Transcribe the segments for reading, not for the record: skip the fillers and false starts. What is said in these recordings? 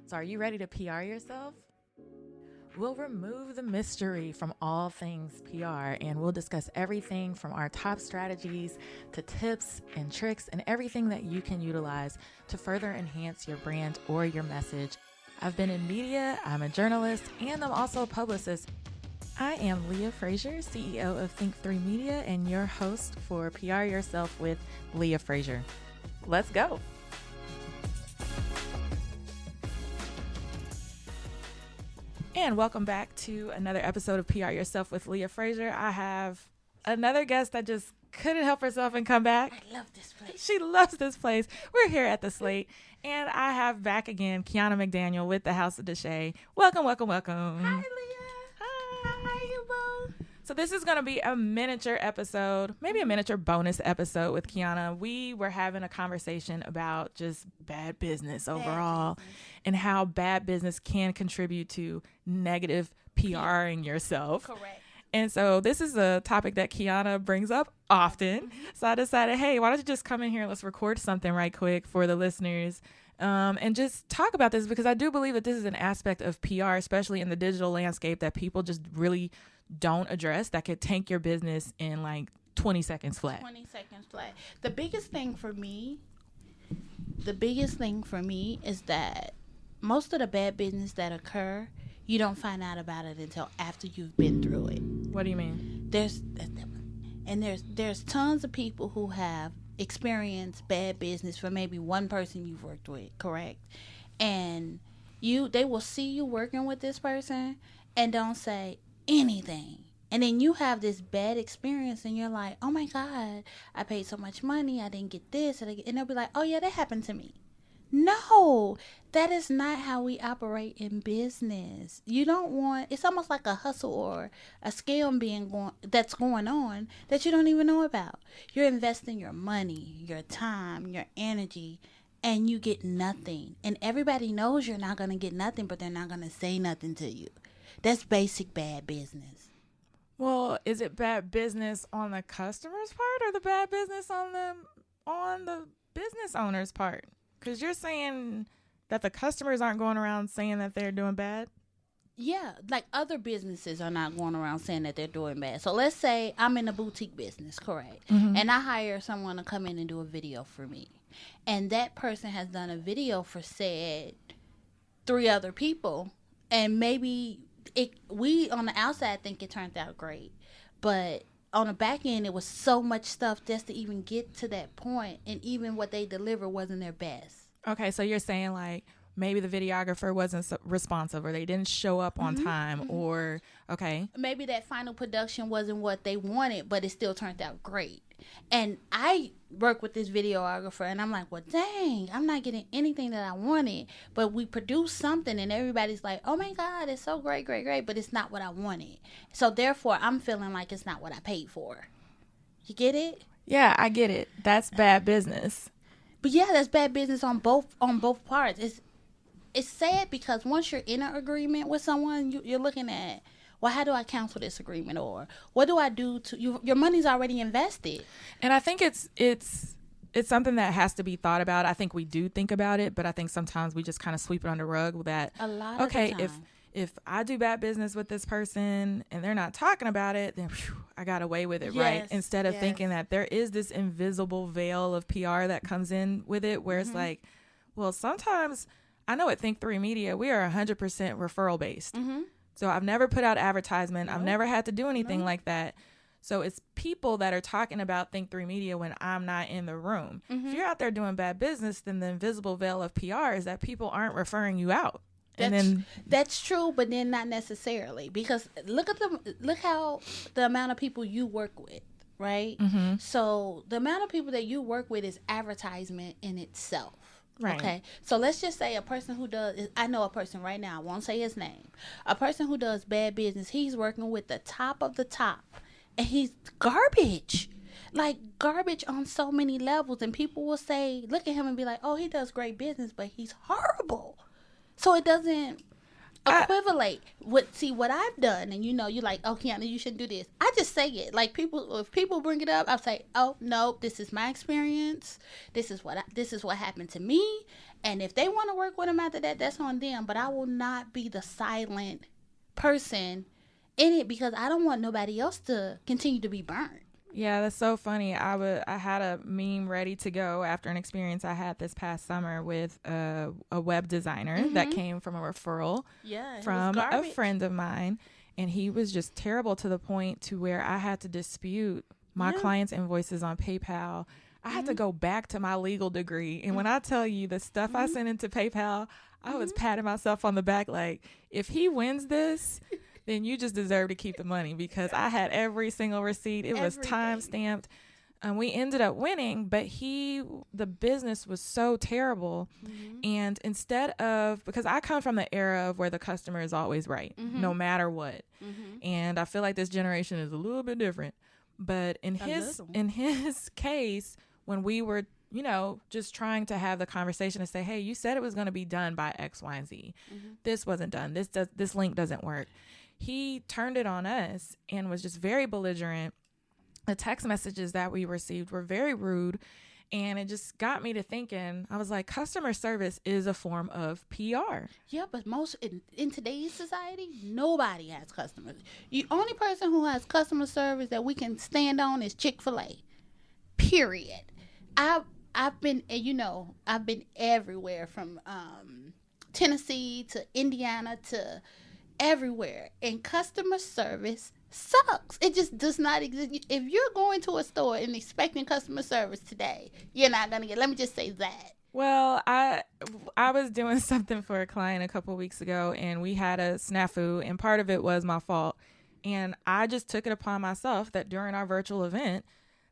So are you ready to PR yourself? We'll remove the mystery from all things PR, and we'll discuss everything from our top strategies to tips and tricks and everything that you can utilize to further enhance your brand or your message. I've been in media, I'm a journalist, and I'm also a publicist. I am Leah Frazier, CEO of Think3 Media, and your host for PR Yourself with Leah Frazier. Let's go. And welcome back to another episode of PR Yourself with Leah Frazier. I have another guest that just couldn't help herself and come back. I love this place. She loves this place. We're here at the Slate, and I have back again Quiana McDaniel with the House of Dasha. Welcome, welcome, welcome. Hi, Leah. Hi. How are you, boo? So this is going to be a miniature episode, maybe a miniature bonus episode with Quiana. We were having a conversation about just bad business overall and how bad business can contribute to negative PRing yourself. Correct. And so this is a topic that Quiana brings up often. Mm-hmm. So I decided, hey, why don't you just come in here and let's record something right quick for the listeners and just talk about this, because I do believe that this is an aspect of PR, especially in the digital landscape, that people just really don't address, that could tank your business in like 20 seconds flat. 20 seconds flat. The biggest thing for me is that most of the bad business that occur, you don't find out about it until after you've been through it. What do you mean? There's tons of people who have experienced bad business for maybe one person you've worked with, correct? And they will see you working with this person and don't say anything. And then you have this bad experience and you're like, oh my God, I paid so much money, I didn't get this. And they'll be like, oh yeah, that happened to me. No, that is not how we operate in business. You don't want, it's almost like a hustle or a scam that's going on that you don't even know about. You're investing your money, your time, your energy, and you get nothing. And everybody knows you're not going to get nothing, but they're not going to say nothing to you. That's basic bad business. Well, is it bad business on the customer's part or the bad business on the business owner's part? Because you're saying that the customers aren't going around saying that they're doing bad? Yeah, like other businesses are not going around saying that they're doing bad. So let's say I'm in a boutique business, correct? Mm-hmm. And I hire someone to come in and do a video for me. And that person has done a video for said 3 other people. And maybe we on the outside think it turned out great. But on the back end, it was so much stuff just to even get to that point, and even what they delivered wasn't their best. Okay, so you're saying like maybe the videographer wasn't responsive, or they didn't show up on time, or okay, maybe that final production wasn't what they wanted, but it still turned out great. And I work with this videographer, and I'm like, well, dang, I'm not getting anything that I wanted, but we produced something, and everybody's like, oh my God, it's so great, great, great, but it's not what I wanted. So therefore, I'm feeling like it's not what I paid for. You get it? Yeah, I get it. That's bad business. But yeah, that's bad business on both parts. It's sad because once you're in an agreement with someone, you're looking at, well, how do I cancel this agreement, or what do I do to you? Your money's already invested. And I think it's something that has to be thought about. I think we do think about it, but I think sometimes we just kind of sweep it under the rug that, a lot of the time. if I do bad business with this person and they're not talking about it, then I got away with it, right? Instead of thinking that there is this invisible veil of PR that comes in with it, where it's like, well, sometimes I know at Think3 Media, we are 100% referral based. Mm-hmm. So I've never put out advertisement. I've never had to do anything like that. So it's people that are talking about Think3 Media when I'm not in the room. If you're out there doing bad business, then the invisible veil of PR is that people aren't referring you out. That's true, but then not necessarily, because look how the amount of people you work with, right? Mm-hmm. So the amount of people that you work with is advertisement in itself. Right. Okay. So let's just say a person who I know a person right now, I won't say his name. A person who does bad business, he's working with the top of the top, and he's garbage. Like garbage on so many levels, and people will say, look at him and be like, oh, he does great business, but he's horrible. So it doesn't equivalate with what I've done, and you're like, oh, Quiana, you shouldn't do this. I just say it. Like if people bring it up, I'll say, oh no, this is my experience. This is what happened to me, And if they want to work with them after that, that's on them. But I will not be the silent person in it because I don't want nobody else to continue to be burnt. Yeah, that's so funny. I had a meme ready to go after an experience I had this past summer with a web designer that came from a referral from a friend of mine. And he was just terrible to the point to where I had to dispute my clients' invoices on PayPal. I had to go back to my legal degree. And when I tell you the stuff I sent into PayPal, I was patting myself on the back like, if he wins this, then you just deserve to keep the money, because I had every single receipt. It was time stamped. And we ended up winning, but the business was so terrible. And instead of, because I come from the era of where the customer is always right, no matter what. And I feel like this generation is a little bit different. But in his case, when we were, you know, just trying to have the conversation and say, hey, you said it was going to be done by X, Y, and Z. This wasn't done. This link doesn't work. He turned it on us and was just very belligerent. The text messages that we received were very rude, and it just got me to thinking. I was like, customer service is a form of PR. Yeah, but most in today's society, nobody has customers. The only person who has customer service that we can stand on is Chick-fil-A. Period. I've been everywhere from Tennessee to Indiana to everywhere, and customer service sucks. It just does not exist. If you're going to a store and expecting customer service today, you're not gonna get. Let me just say that. Well, I was doing something for a client a couple of weeks ago, and we had a snafu, and part of it was my fault. And I just took it upon myself that during our virtual event,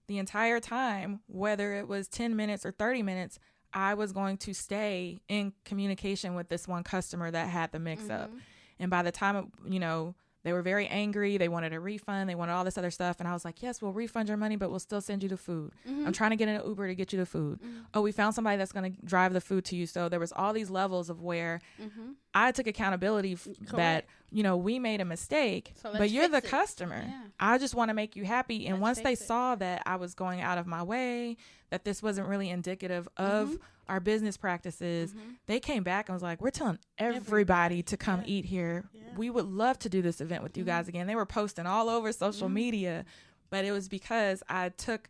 the entire time, whether it was 10 minutes or 30 minutes, I was going to stay in communication with this one customer that had the mix-up. And by the time, you know, they were very angry. They wanted a refund. They wanted all this other stuff. And I was like, yes, we'll refund your money, but we'll still send you the food. I'm trying to get an Uber to get you the food. Oh, we found somebody that's going to drive the food to you. So there was all these levels of where I took accountability that, you know, we made a mistake, but you're the customer. Yeah. I just want to make you happy. And once they saw that I was going out of my way, that this wasn't really indicative of our business practices, they came back and was like, we're telling everybody to come eat here. We would love to do this event with you guys again. They were posting all over social media, but it was because I took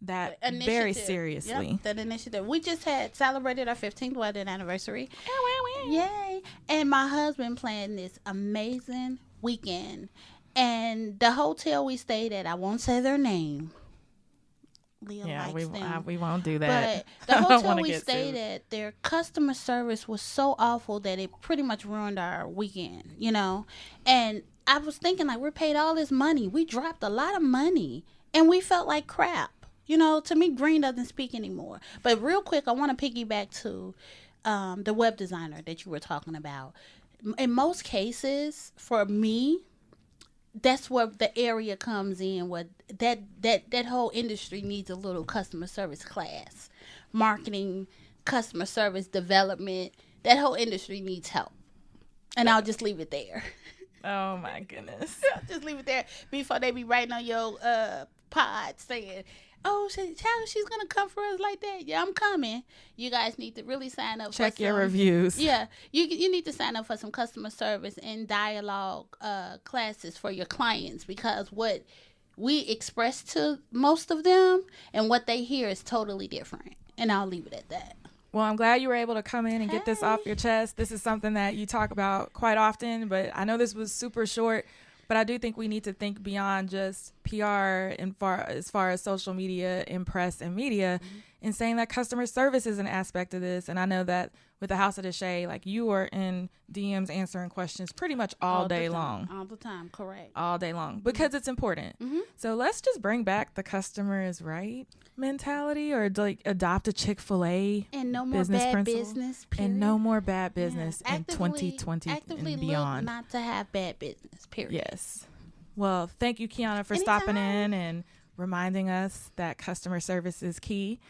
that very seriously. That initiative. We just had celebrated our 15th wedding anniversary. Yay. And my husband planned this amazing weekend. And the hotel we stayed at, I won't say their name. Leah likes them. We won't do that. But the hotel we stayed at, their customer service was so awful that it pretty much ruined our weekend, you know. And I was thinking, like, we're paid all this money. We dropped a lot of money, and we felt like crap. You know, to me, green doesn't speak anymore. But real quick, I want to piggyback to the web designer that you were talking about. In most cases, for me, that's where the area comes in, where that whole industry needs a little customer service class. Marketing, customer service development, that whole industry needs help. And I'll just leave it there. Oh, my goodness. I'll just leave it there before they be writing on your pod saying, oh, she's going to come for us like that. Yeah, I'm coming. You guys need to really sign up. Check your reviews. Yeah, you need to sign up for some customer service and dialogue classes for your clients, because what we express to most of them and what they hear is totally different. And I'll leave it at that. Well, I'm glad you were able to come in and get this off your chest. This is something that you talk about quite often, but I know this was super short. But I do think we need to think beyond just PR as far as social media and press and media, and saying that customer service is an aspect of this. And I know that with the House of Dasha, like, you are in DMs answering questions pretty much all day long. All the time, correct. All day long, because it's important. So let's just bring back the customer is right mentality, or like adopt a Chick-fil-A and no more bad business, period. And no more bad business in 2020 and beyond. Look not to have bad business, period. Yes. Well, thank you, Quiana, for stopping in and reminding us that customer service is key.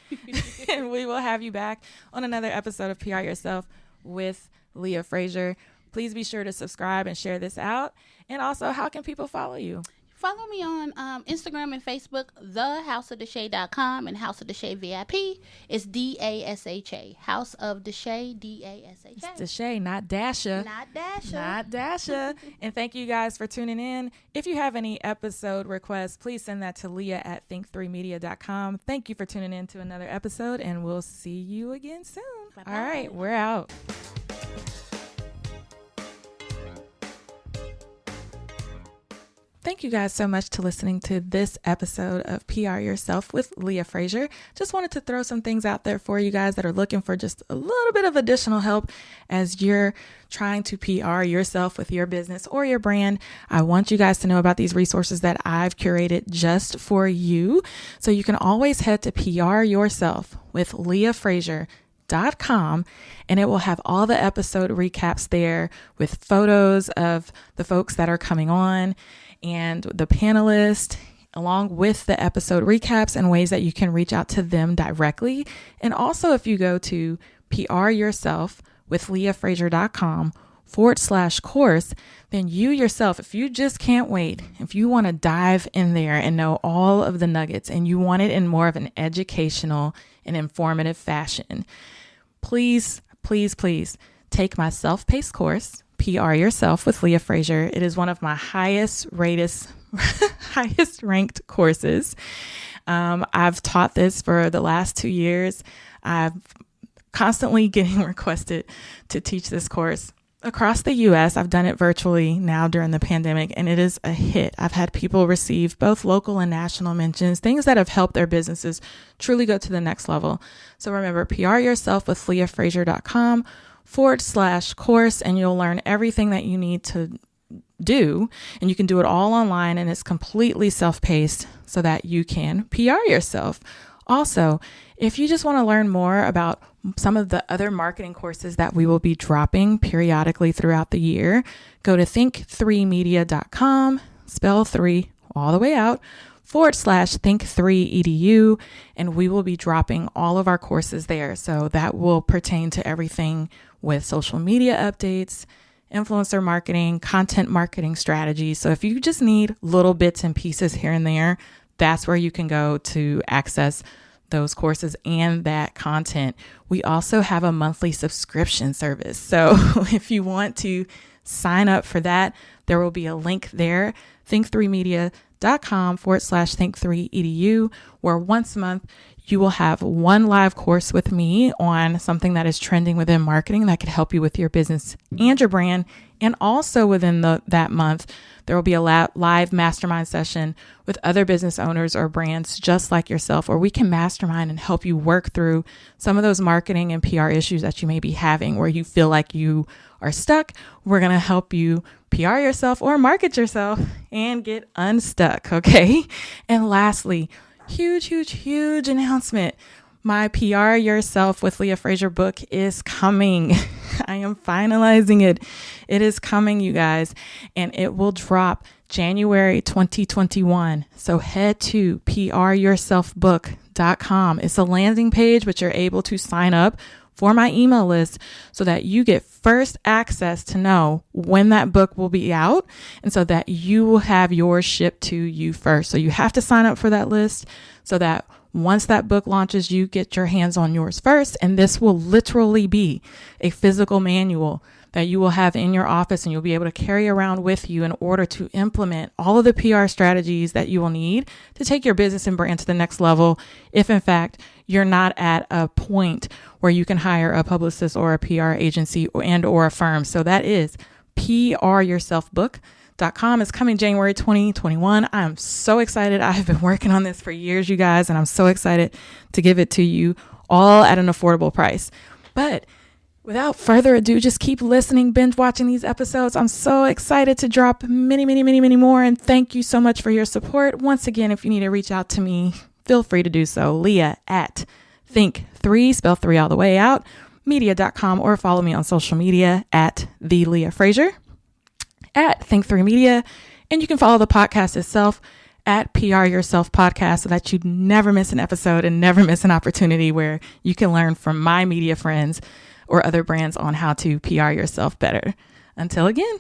And we will have you back on another episode of PR Yourself with Leah Frazier. Please be sure to subscribe and share this out. And also, how can people follow you? Follow me on Instagram and Facebook, thehouseofdeshay.com, and House of Deshay VIP is DASHA. House of Deshay, DASHA. It's Deshay, not Dasha. Not Dasha. Not Dasha. And thank you guys for tuning in. If you have any episode requests, please send that to Leah@think3media.com. Thank you for tuning in to another episode, and we'll see you again soon. Bye-bye. All right, we're out. Thank you guys so much to listening to this episode of PR Yourself with Leah Frazier. Just wanted to throw some things out there for you guys that are looking for just a little bit of additional help as you're trying to PR yourself with your business or your brand. I want you guys to know about these resources that I've curated just for you. So you can always head to PR Yourself with LeahFrazier.com, and it will have all the episode recaps there with photos of the folks that are coming on and the panelists, along with the episode recaps and ways that you can reach out to them directly. And also, if you go to PR Yourself with LeahFrazier.com/course, then you yourself, if you just can't wait, if you want to dive in there and know all of the nuggets and you want it in more of an educational and informative fashion, please, please, please take my self-paced course, PR Yourself with Leah Frazier. It is one of my highest ranked courses. I've taught this for the last 2 years. I'm constantly getting requested to teach this course across the U.S. I've done it virtually now during the pandemic, and it is a hit. I've had people receive both local and national mentions, things that have helped their businesses truly go to the next level. So remember, PR Yourself with LeahFrazier.com/course, and you'll learn everything that you need to do, and you can do it all online, and it's completely self-paced so that you can PR yourself. Also, if you just want to learn more about some of the other marketing courses that we will be dropping periodically throughout the year, go to think3media.com, spell 3 all the way out, /think3edu, and we will be dropping all of our courses there. So that will pertain to everything with social media updates, influencer marketing, content marketing strategies. So if you just need little bits and pieces here and there, that's where you can go to access those courses and that content. We also have a monthly subscription service. So if you want to sign up for that, there will be a link there, think3media.com /think3edu, where once a month you will have one live course with me on something that is trending within marketing that could help you with your business and your brand. And also within that month, there will be a live mastermind session with other business owners or brands just like yourself, where we can mastermind and help you work through some of those marketing and PR issues that you may be having where you feel like you are stuck. We're going to help you PR yourself or market yourself and get unstuck. Okay. And lastly, huge announcement. My PR Yourself with Leah Frazier book is coming. I am finalizing it. It is coming, you guys, and it will drop January 2021. So head to pryourselfbook.com. It's a landing page, but you're able to sign up for my email list so that you get first access to know when that book will be out, and so that you will have yours shipped to you first. So you have to sign up for that list so that once that book launches, you get your hands on yours first. And this will literally be a physical manual that you will have in your office, and you'll be able to carry around with you in order to implement all of the PR strategies that you will need to take your business and brand to the next level. If in fact you're not at a point where you can hire a publicist or a PR agency or a firm. So that is pryourselfbook.com. It's coming January 2021. I'm so excited. I have been working on this for years, you guys, and I'm so excited to give it to you all at an affordable price. But without further ado, just keep listening, binge watching these episodes. I'm so excited to drop many more. And thank you so much for your support. Once again, if you need to reach out to me, feel free to do so. Leah at think3, spell 3 all the way out, media.com, or follow me on social media at the Leah Frazier, at Think3Media. And you can follow the podcast itself at PR Yourself Podcast so that you never miss an episode and never miss an opportunity where you can learn from my media friends or other brands on how to PR yourself better. Until again.